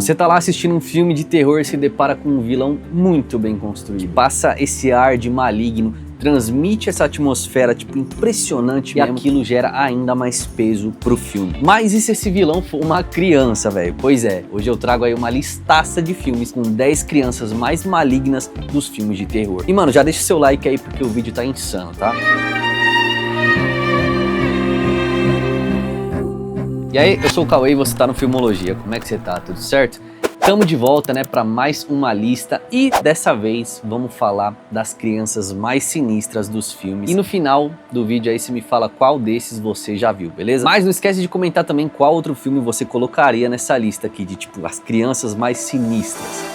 Você tá lá assistindo um filme de terror e se depara com um vilão muito bem construído. Passa esse ar de maligno, transmite essa atmosfera, tipo, impressionante, e aquilo gera ainda mais peso pro filme. Mas e se esse vilão for uma criança, velho? Pois é, hoje eu trago aí uma listaça de filmes com 10 crianças mais malignas dos filmes de terror. E mano, já deixa seu like aí porque o vídeo tá insano, tá? E aí, eu sou o Cauê e você tá no Filmologia. Como é que você tá? Tudo certo? Estamos de volta, né, para mais uma lista e dessa vez vamos falar das crianças mais sinistras dos filmes. E no final do vídeo aí você me fala qual desses você já viu, beleza? Mas não esquece de comentar também qual outro filme você colocaria nessa lista aqui de tipo as crianças mais sinistras.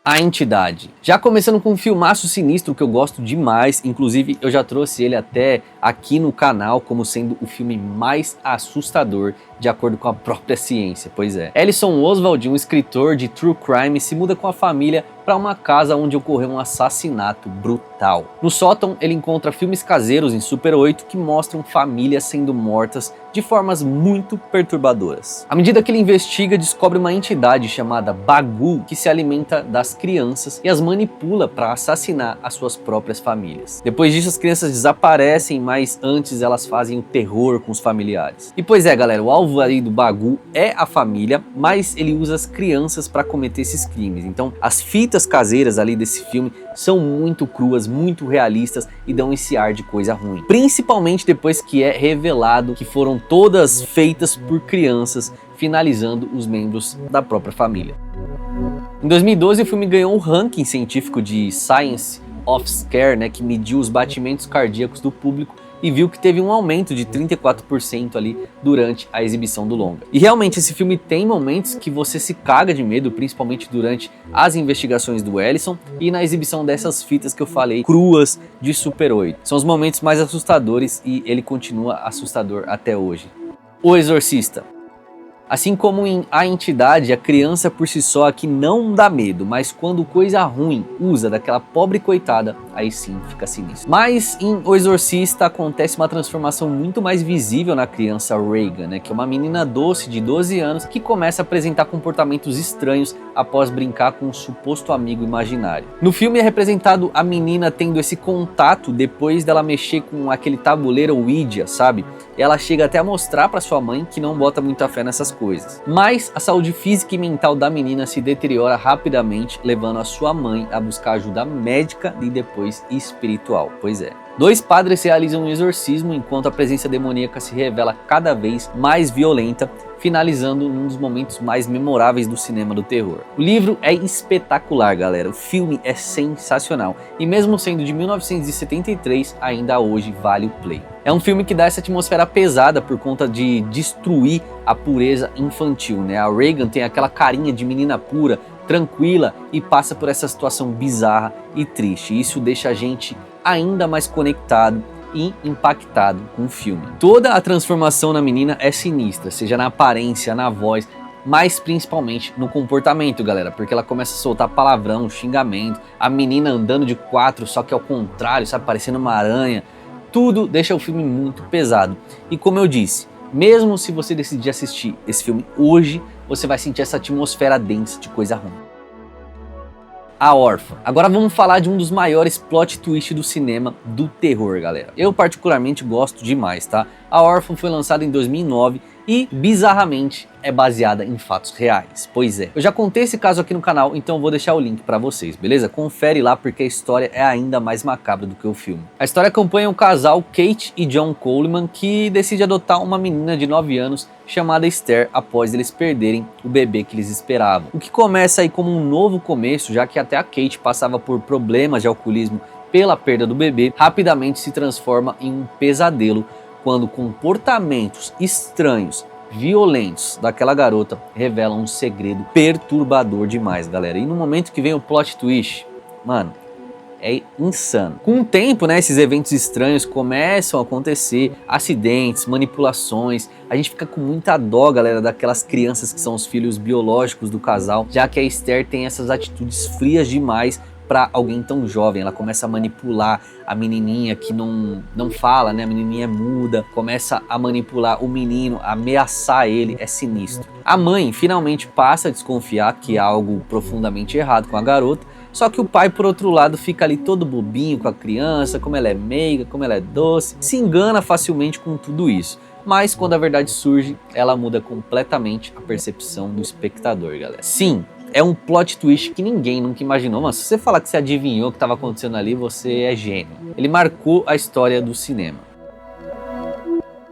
A Entidade. Já começando com um filmaço sinistro que eu gosto demais, inclusive eu já trouxe ele até aqui no canal como sendo o filme mais assustador de acordo com a própria ciência, pois é. Ellison Oswald, um escritor de true crime, se muda com a família para uma casa onde ocorreu um assassinato brutal. No sótão, ele encontra filmes caseiros em Super 8 que mostram famílias sendo mortas de formas muito perturbadoras. À medida que ele investiga, descobre uma entidade chamada Bagu que se alimenta das crianças e as manipula para assassinar as suas próprias famílias. Depois disso, as crianças desaparecem, mas antes elas fazem o terror com os familiares. E pois é, galera, o alvo aí do Bagu é a família, mas ele usa as crianças para cometer esses crimes. Então, as fitas caseiras ali desse filme são muito cruas, muito realistas e dão esse ar de coisa ruim. Principalmente depois que é revelado que foram todas feitas por crianças, finalizando os membros da própria família. Em 2012, o filme ganhou um ranking científico de Science of Scare, né, que mediu os batimentos cardíacos do público e viu que teve um aumento de 34% ali durante a exibição do longa. E realmente esse filme tem momentos que você se caga de medo, principalmente durante as investigações do Ellison e na exibição dessas fitas que eu falei, cruas de Super 8. São os momentos mais assustadores e ele continua assustador até hoje. O Exorcista. Assim como em A Entidade, a criança por si só aqui não dá medo, mas quando coisa ruim usa daquela pobre coitada, aí sim fica sinistro. Mas em O Exorcista acontece uma transformação muito mais visível na criança Regan, né, que é uma menina doce de 12 anos que começa a apresentar comportamentos estranhos após brincar com um suposto amigo imaginário. No filme é representado a menina tendo esse contato depois dela mexer com aquele tabuleiro Ouija, sabe? Ela chega até a mostrar para sua mãe que não bota muita fé nessas coisas. Mas a saúde física e mental da menina se deteriora rapidamente, levando a sua mãe a buscar ajuda médica e depois espiritual. Pois é. Dois padres realizam um exorcismo enquanto a presença demoníaca se revela cada vez mais violenta, finalizando num dos momentos mais memoráveis do cinema do terror. O livro é espetacular, galera. O filme é sensacional e mesmo sendo de 1973, ainda hoje vale o play. É um filme que dá essa atmosfera pesada por conta de destruir a pureza infantil, né? A Regan tem aquela carinha de menina pura, tranquila e passa por essa situação bizarra e triste. Isso deixa a gente ainda mais conectado e impactado com o filme. Toda a transformação na menina é sinistra, seja na aparência, na voz, mas principalmente no comportamento, galera, porque ela começa a soltar palavrão, xingamento, a menina andando de 4, só que ao contrário, sabe, parecendo uma aranha. Tudo deixa o filme muito pesado. E como eu disse, mesmo se você decidir assistir esse filme hoje, você vai sentir essa atmosfera densa de coisa ruim. A Órfã. Agora vamos falar de um dos maiores plot twists do cinema do terror, galera. Eu particularmente gosto demais, tá? A Órfã foi lançada em 2009 e, bizarramente, é baseada em fatos reais. Pois é. Eu já contei esse caso aqui no canal, então eu vou deixar o link pra vocês, beleza? Confere lá porque a história é ainda mais macabra do que o filme. A história acompanha o casal Kate e John Coleman que decide adotar uma menina de 9 anos chamada Esther após eles perderem o bebê que eles esperavam. O que começa aí como um novo começo, já que até a Kate passava por problemas de alcoolismo pela perda do bebê, rapidamente se transforma em um pesadelo quando comportamentos estranhos, violentos daquela garota revelam um segredo perturbador demais, galera. E no momento que vem o plot twist, mano, é insano. Com o tempo, né, esses eventos estranhos começam a acontecer, acidentes, manipulações. A gente fica com muita dó, galera, daquelas crianças que são os filhos biológicos do casal, já que a Esther tem essas atitudes frias demais para alguém tão jovem. Ela começa a manipular a menininha que não fala, né? A menininha é muda, começa a manipular o menino, a ameaçar ele, é sinistro. A mãe finalmente passa a desconfiar que há algo profundamente errado com a garota, só que o pai, por outro lado, fica ali todo bobinho com a criança, como ela é meiga, como ela é doce, se engana facilmente com tudo isso. Mas quando a verdade surge, ela muda completamente a percepção do espectador, galera. Sim, é um plot twist que ninguém nunca imaginou, mas se você falar que você adivinhou o que estava acontecendo ali, você é gênio. Ele marcou a história do cinema.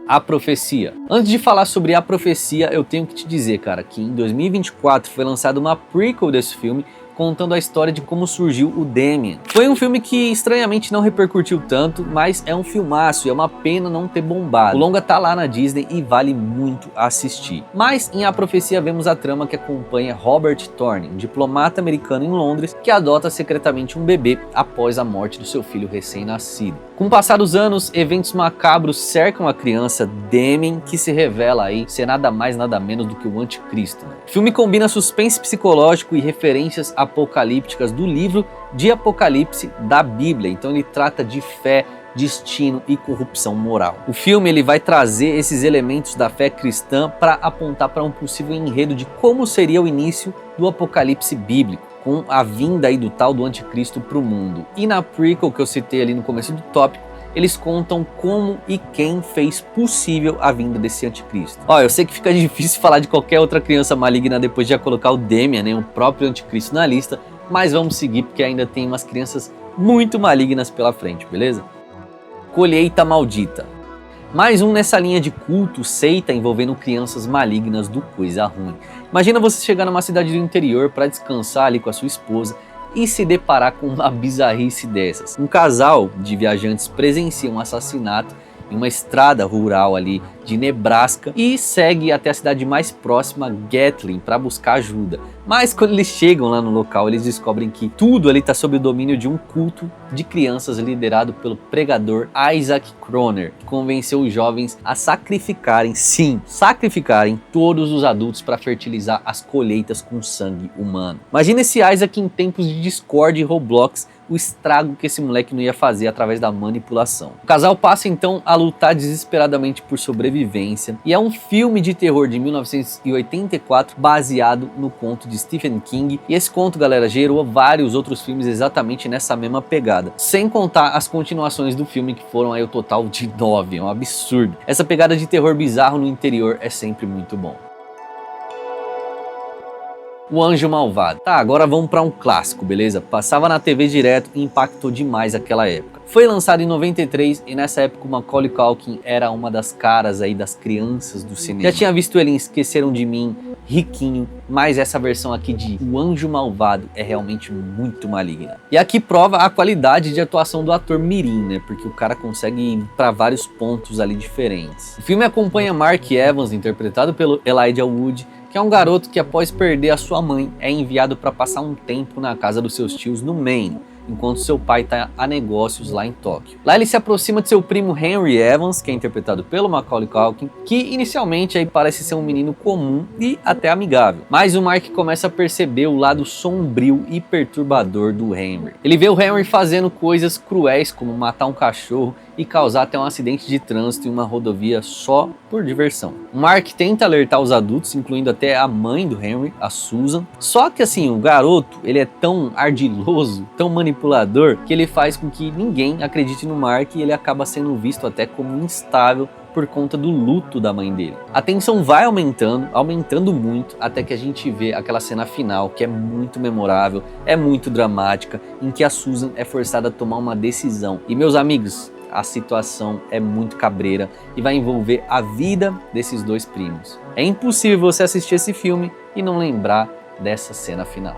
A Profecia. Antes de falar sobre A Profecia, eu tenho que te dizer, cara, que em 2024 foi lançada uma prequel desse filme, contando a história de como surgiu o Damien. Foi um filme que estranhamente não repercutiu tanto, mas é um filmaço e é uma pena não ter bombado. O longa tá lá na Disney e vale muito assistir. Mas em A Profecia vemos a trama que acompanha Robert Thorne, um diplomata americano em Londres que adota secretamente um bebê após a morte do seu filho recém-nascido. Com o passar dos anos, eventos macabros cercam a criança Damien, que se revela aí ser nada mais nada menos do que o anticristo. O filme combina suspense psicológico e referências apocalípticas do livro de Apocalipse da Bíblia, então ele trata de fé, destino e corrupção moral. O filme ele vai trazer esses elementos da fé cristã para apontar para um possível enredo de como seria o início do apocalipse bíblico, com a vinda aí do tal do anticristo para o mundo. E na prequel que eu citei ali no começo do tópico, eles contam como e quem fez possível a vinda desse anticristo. Ó, eu sei que fica difícil falar de qualquer outra criança maligna depois de já colocar o Damien, né, o próprio anticristo na lista, mas vamos seguir porque ainda tem umas crianças muito malignas pela frente, beleza? Colheita Maldita. Mais um nessa linha de culto, seita envolvendo crianças malignas do coisa ruim. Imagina você chegar numa cidade do interior para descansar ali com a sua esposa e se deparar com uma bizarrice dessas. Um casal de viajantes presencia um assassinato em uma estrada rural ali de Nebraska e segue até a cidade mais próxima, Gatlin, para buscar ajuda. Mas quando eles chegam lá no local, eles descobrem que tudo ali está sob o domínio de um culto de crianças liderado pelo pregador Isaac Kroner, que convenceu os jovens a sacrificarem todos os adultos para fertilizar as colheitas com sangue humano. Imagina esse Isaac em tempos de Discord e Roblox, o estrago que esse moleque não ia fazer através da manipulação. O casal passa então a lutar desesperadamente por sobrevivência e é um filme de terror de 1984 baseado no conto de Stephen King, e esse conto, galera, gerou vários outros filmes exatamente nessa mesma pegada, sem contar as continuações do filme que foram aí o total de 9, é um absurdo. Essa pegada de terror bizarro no interior é sempre muito bom. O Anjo Malvado. Tá, agora vamos para um clássico, beleza? Passava na TV direto e impactou demais aquela época. Foi lançado em 93 e nessa época o Macaulay Culkin era uma das caras aí das crianças do cinema. Já tinha visto ele em Esqueceram de Mim, Riquinho, mas essa versão aqui de O Anjo Malvado é realmente muito maligna. E aqui prova a qualidade de atuação do ator mirim, né? Porque o cara consegue ir para vários pontos ali diferentes. O filme acompanha Mark Evans, interpretado pelo Elijah Wood, que é um garoto que após perder a sua mãe é enviado para passar um tempo na casa dos seus tios no Maine, enquanto seu pai está a negócios lá em Tóquio. Lá ele se aproxima de seu primo Henry Evans, que é interpretado pelo Macaulay Culkin, que inicialmente aí parece ser um menino comum e até amigável. Mas o Mark começa a perceber o lado sombrio e perturbador do Henry. Ele vê o Henry fazendo coisas cruéis como matar um cachorro e causar até um acidente de trânsito em uma rodovia só por diversão. O Mark tenta alertar os adultos, incluindo até a mãe do Henry, a Susan. Só que assim, o garoto, ele é tão ardiloso, tão manipulador, que ele faz com que ninguém acredite no Mark e ele acaba sendo visto até como instável por conta do luto da mãe dele. A tensão vai aumentando muito, até que a gente vê aquela cena final, que é muito memorável, é muito dramática, em que a Susan é forçada a tomar uma decisão. E meus amigos, a situação é muito cabreira e vai envolver a vida desses dois primos. É impossível você assistir esse filme e não lembrar dessa cena final.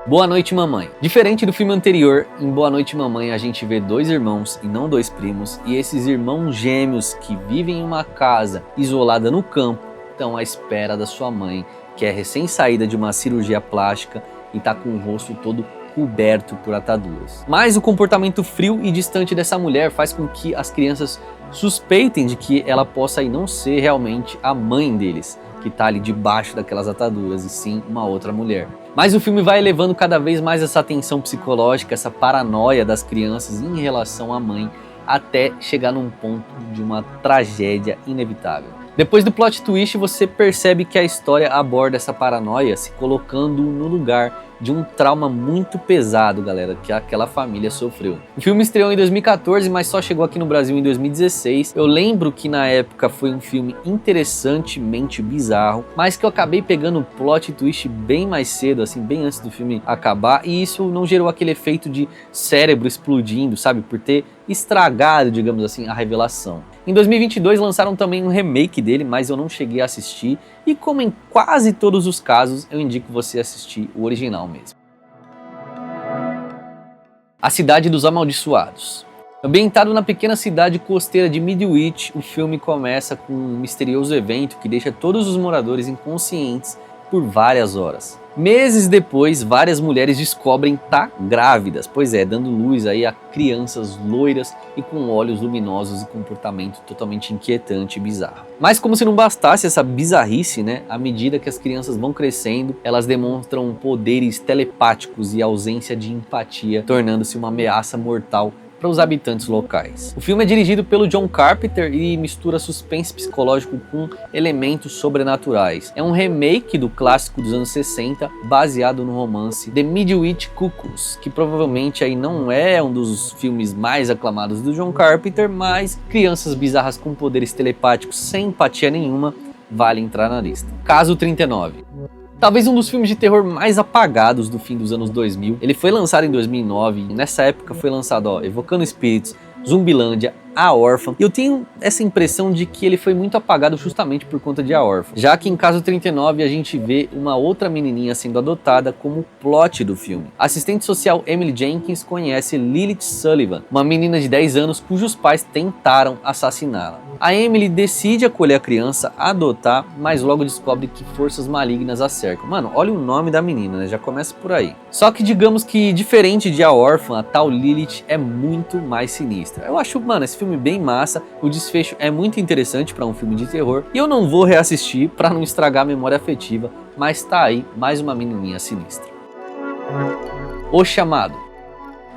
Boa Noite Mamãe. Diferente do filme anterior, em Boa Noite Mamãe a gente vê dois irmãos e não dois primos, e esses irmãos gêmeos que vivem em uma casa isolada no campo estão à espera da sua mãe, que é recém-saída de uma cirurgia plástica e está com o rosto todo coberto por ataduras. Mas o comportamento frio e distante dessa mulher faz com que as crianças suspeitem de que ela possa aí não ser realmente a mãe deles, que tá ali debaixo daquelas ataduras, e sim uma outra mulher. Mas o filme vai elevando cada vez mais essa tensão psicológica, essa paranoia das crianças em relação à mãe, até chegar num ponto de uma tragédia inevitável. Depois do plot twist, você percebe que a história aborda essa paranoia se colocando no lugar de um trauma muito pesado, galera, que aquela família sofreu. O filme estreou em 2014, mas só chegou aqui no Brasil em 2016. Eu lembro que na época foi um filme interessantemente bizarro, mas que eu acabei pegando o plot twist bem mais cedo, assim, bem antes do filme acabar, e isso não gerou aquele efeito de cérebro explodindo, sabe, por ter estragado, digamos assim, a revelação. Em 2022 lançaram também um remake dele, mas eu não cheguei a assistir, e como em quase todos os casos, eu indico você assistir o original mesmo. A Cidade dos Amaldiçoados. Ambientado na pequena cidade costeira de Midwich, o filme começa com um misterioso evento que deixa todos os moradores inconscientes por várias horas. Meses depois, várias mulheres descobrem estar grávidas, pois é, dando luz aí a crianças loiras e com olhos luminosos e comportamento totalmente inquietante e bizarro. Mas como se não bastasse essa bizarrice, né? À medida que as crianças vão crescendo, elas demonstram poderes telepáticos e ausência de empatia, tornando-se uma ameaça mortal para os habitantes locais. O filme é dirigido pelo John Carpenter e mistura suspense psicológico com elementos sobrenaturais. É um remake do clássico dos anos 60, baseado no romance The Midwich Cuckoos, que provavelmente aí não é um dos filmes mais aclamados do John Carpenter, mas crianças bizarras com poderes telepáticos sem empatia nenhuma vale entrar na lista. Caso 39. Talvez um dos filmes de terror mais apagados do fim dos anos 2000. Ele foi lançado em 2009 e nessa época foi lançado, Evocando Espíritos, Zumbilândia, A Órfã. E eu tenho essa impressão de que ele foi muito apagado justamente por conta de A Órfã. Já que em Caso 39 a gente vê uma outra menininha sendo adotada como plot do filme. A assistente social Emily Jenkins conhece Lilith Sullivan, uma menina de 10 anos cujos pais tentaram assassiná-la. A Emily decide acolher a criança, adotar, mas logo descobre que forças malignas a cercam. Mano, olha o nome da menina, né? Já começa por aí. Só que digamos que, diferente de A Órfã, a tal Lilith é muito mais sinistra. Eu acho, mano, esse filme bem massa, o desfecho é muito interessante para um filme de terror, e eu não vou reassistir para não estragar a memória afetiva, mas tá aí mais uma menininha sinistra. O Chamado.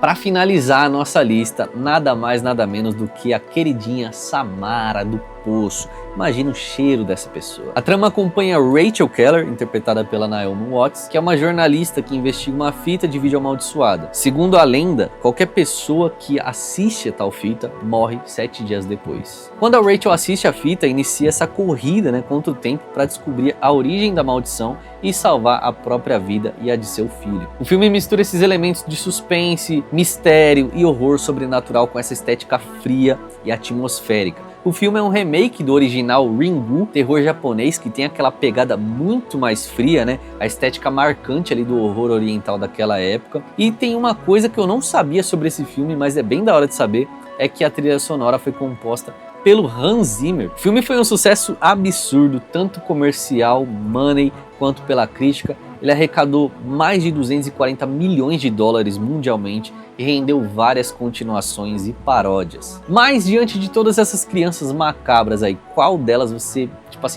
Para finalizar a nossa lista, nada mais nada menos do que a queridinha Samara do Poço. Imagina o cheiro dessa pessoa. A trama acompanha Rachel Keller, interpretada pela Naomi Watts, que é uma jornalista que investiga uma fita de vídeo amaldiçoada. Segundo a lenda, qualquer pessoa que assiste a tal fita morre 7 dias depois. Quando a Rachel assiste a fita, inicia essa corrida, contra o tempo para descobrir a origem da maldição e salvar a própria vida e a de seu filho. O filme mistura esses elementos de suspense, mistério e horror sobrenatural com essa estética fria e atmosférica. O filme é um remake do original Ringu, terror japonês, que tem aquela pegada muito mais fria, a estética marcante ali do horror oriental daquela época. E tem uma coisa que eu não sabia sobre esse filme, mas é bem da hora de saber, é que a trilha sonora foi composta pelo Hans Zimmer. O filme foi um sucesso absurdo, tanto comercial, money, quanto pela crítica. Ele arrecadou mais de 240 milhões de dólares mundialmente e rendeu várias continuações e paródias. Mas diante de todas essas crianças macabras aí, qual delas você,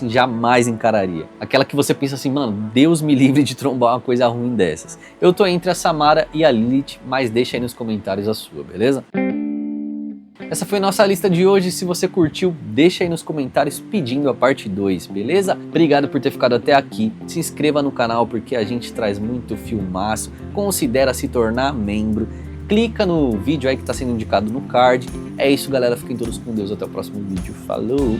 jamais encararia? Aquela que você pensa assim, mano, Deus me livre de trombar uma coisa ruim dessas. Eu tô entre a Samara e a Lilith, mas deixa aí nos comentários a sua, beleza? Essa foi nossa lista de hoje. Se você curtiu, deixa aí nos comentários pedindo a parte 2, beleza? Obrigado por ter ficado até aqui. Se inscreva no canal porque a gente traz muito filmaço. Considera se tornar membro. Clica no vídeo aí que está sendo indicado no card. É isso, galera. Fiquem todos com Deus. Até o próximo vídeo. Falou!